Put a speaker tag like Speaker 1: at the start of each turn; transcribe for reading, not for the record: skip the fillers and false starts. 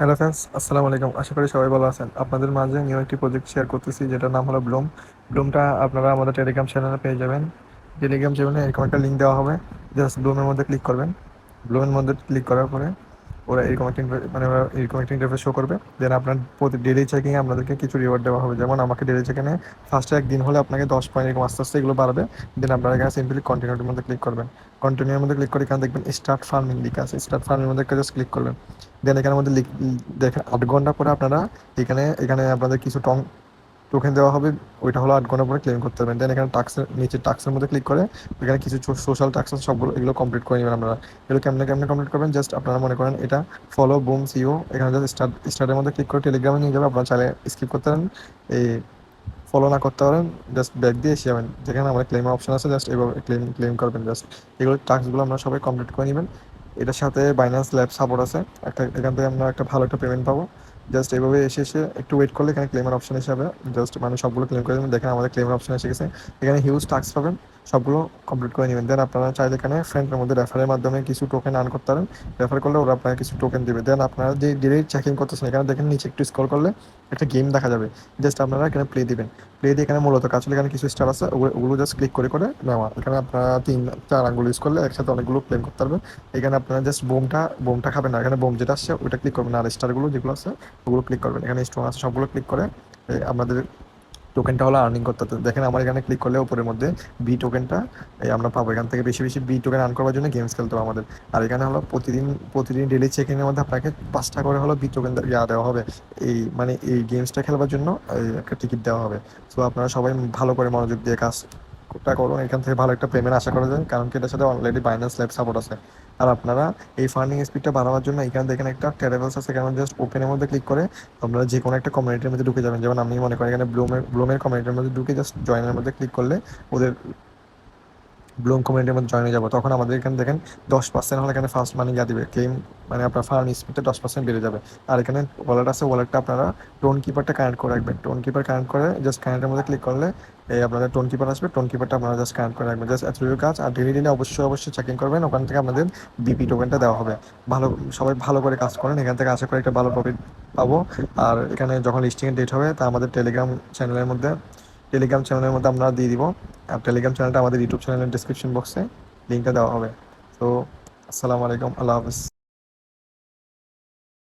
Speaker 1: Hello friends, আসসালামু আলাইকুম। আশা করি সবাই ভালো আছেন। আপনাদের মাঝে নিউ একটি প্রজেক্ট শেয়ার করতেছি, যেটার নাম হলো ব্লুমটা আপনারা আমাদের টেলিগ্রাম চ্যানেলে পেয়ে যাবেন। টেলিগ্রাম চ্যানেলে এরকম একটা লিঙ্ক দেওয়া হবে। জাস্ট ব্লুমের মধ্যে ক্লিক করবেন। ব্লুমের মধ্যে ক্লিক করার পরে ওরা এরকম একটা ইন্টারফেস শো করবে। দেন আপনার প্রতি ডেলি চেকিংয়ে আপনাদেরকে কিছু রিওয়ার্ড দেওয়া হবে। যেমন আমাকে ডেলি চেকিংয়ে ফার্স্টে একদিন হলে আপনাকে 10 পয়েন্ট, এরকম আস্তে আস্তে এগুলো বাড়বে। দেন আপনারা এখানে সিম্পলি কন্টিনিউটির মধ্যে ক্লিক করবেন। কন্টিনিউর মধ্যে ক্লিক করে এখানে দেখবেন স্টার্ট ফার্মিং লিখা আছে। স্টার্ট ফার্মিং মধ্যে জাস্ট ক্লিক করবেন। দেন এখানের মধ্যে দেখেন 8 ঘন্টা পরে আপনারা এখানে এখানে আপনাদের কিছু টোকেন দেওয়া হবে। ওইটা হলো 8 ঘন্টা পরে ক্লেম করতে পারবেন। দেন এখানে টাস্কের নিচে টাস্কের মধ্যে ক্লিক করে এখানে কিছু সোশ্যাল টাস্ক আছে, সবগুলো এগুলো কমপ্লিট করে নেবেন আপনারা। এগুলো কেমনে কেমনে কমপ্লিট করবেন, জাস্ট আপনারা মনে করেন এটা ফলো বুম সিও, এখানে জাস্ট স্টার্টের মধ্যে ক্লিক করে টেলিগ্রামে নিয়ে যাবে। আপনারা চাইলে স্কিপ করতে পারেন, এই ফলো না করতে পারেন, জাস্ট ব্যাক দিয়ে এসে যাবেন। যেখানে আমার ক্লেম অপশন আছে, জাস্ট এভাবে ক্লেম ক্লেম করবেন। জাস্ট এগুলো টাস্কগুলো আপনারা সবাই কমপ্লিট করে নেবেন। এটার সাথে বাইন্যান্স ল্যাব সাপোর্ট আছে, এখান থেকে আমরা একটা ভালো একটা পেমেন্ট পাবো। জাস্ট এইভাবে এসে এসে একটু ওয়েট করলে এখানে ক্লেমের অপশন হিসাবে জাস্ট মানে সবগুলো ক্লেম করে দেবেন। দেখেন আমাদের ক্লেমের অপশন এসে গেছে। এখানে হিউজ টাস্ক পাবেন, সবগুলো কমপ্লিট করে নেবেন। দেন আপনারা চাইলে এখানে ফ্রেন্ডের মধ্যে রেফারের মাধ্যমে কিছু টোকেন আর্ন করতে পারেন। রেফার করলে ওরা আপনাকে কিছু টোকেন দেবে। দেন আপনারা যে ডিরেক্ট চেকিং করতেছেন, এখানে দেখেন নিচে একটু স্ক্রল করলে একটা গেম দেখা যাবে। জাস্ট আপনারা এখানে প্লে দিবেন। প্লে দিয়ে এখানে মূলত কাজ হলে এখানে কিছু স্টার আছে, ওগুলো জাস্ট ক্লিক করে করে নেওয়া। এখানে আপনারা 3-4 আঙ্গুল ইউজ করলে একসাথে অনেকগুলো ক্লেম করতে পারবেন। এখানে আপনারা জাস্ট বোমটা খাবেন না, এখানে বোম যেটা আসছে ওইটা ক্লিক করবেন। আর স্টারগুলো যেগুলো আছে ওগুলো ক্লিক করবেন। এখানে স্টোন আছে, সবগুলো ক্লিক করে আপনাদের টোকেনটা হলো আর্নিং করতে হতো। দেখেন আমার এখানে ক্লিক করলে উপরের মধ্যে বি টোকেনটা আমরা পাবো। এখান থেকে বেশি বেশি বি টোকেন আর্ন করার জন্য গেমস খেলতে হবে আমাদের। আর এখানে হলো প্রতিদিন প্রতিদিন ডেলি চেকিংয়ের মধ্যে আপনাকে 5টা করে হলো বি টোকেন দেওয়া হবে। এই মানে এই গেমসটা খেলবার জন্য একটা টিকিট দেওয়া হবে। সো আপনারা সবাই ভালো করে মনোযোগ দিয়ে কাজটা করুন। এখান থেকে ভালো একটা পেমেন্ট আশা করা যায়, কারণ কি এটার সাথে অলরেডি বাইন্যান্স ল্যাব সাপোর্ট আছে। আর আপনারা এই ফান্ডিং স্পিডটা বাড়ানোর জন্য এখানে দেখেন একটা টেরাভেলস আছে, এখানে জাস্ট ওপেনের মধ্যে ক্লিক করে আপনারা যে কোনো একটা কমিউনিটির মধ্যে ঢুকে যাবেন। যেমন আমি মনে করি এখানে ব্লুমের কমিউনিটির মধ্যে ঢুকে জাস্ট জয়েনের মধ্যে ক্লিক করলে ওদের ব্লুম কমিউনিটির মধ্যে জয়েন হয়ে যাবো। তখন আমাদের এখানে দেখেন 10% হলে এখানে ফার্স্ট মানি দিবে ক্লেম, মানে আপনার ফার্ম স্পিডটা 10% বেড়ে যাবে। আর এখানে ওয়ালেট আছে, ওয়ালেটটা আপনারা টোন কিপারটা কানেক্ট করে রাখবেন। টোন কিপার কানেক্ট করে জাস্ট কানেক্টের মধ্যে ক্লিক করলে এই আপনাদের টোন কিপার আসবে। টোন কিপারটা আপনারা জাস্ট কানেক্ট করে রাখবেন। জাস্ট এতটুকু কাজ। আর ডেলি ডেলি অবশ্যই চেকিং করবেন, ওখান থেকে আপনাদের বিপি টোকেনটা দেওয়া হবে। ভালো, সবাই ভালো করে কাজ করেন, এখান থেকে আশা করি একটা ভালো প্রফিট পাবো। আর এখানে যখন লিস্টিংয়ের ডেট হবে তা আমাদের টেলিগ্রাম চ্যানেলের মধ্যে আমরা দিয়ে দিব। আর টেলিগ্রাম চ্যানেলটা আমাদের ইউটিউব চ্যানেলের ডিসক্রিপশন বক্সে লিঙ্কটা দেওয়া হবে। তো আসসালামু আলাইকুম, আল্লাহ হাফিজ।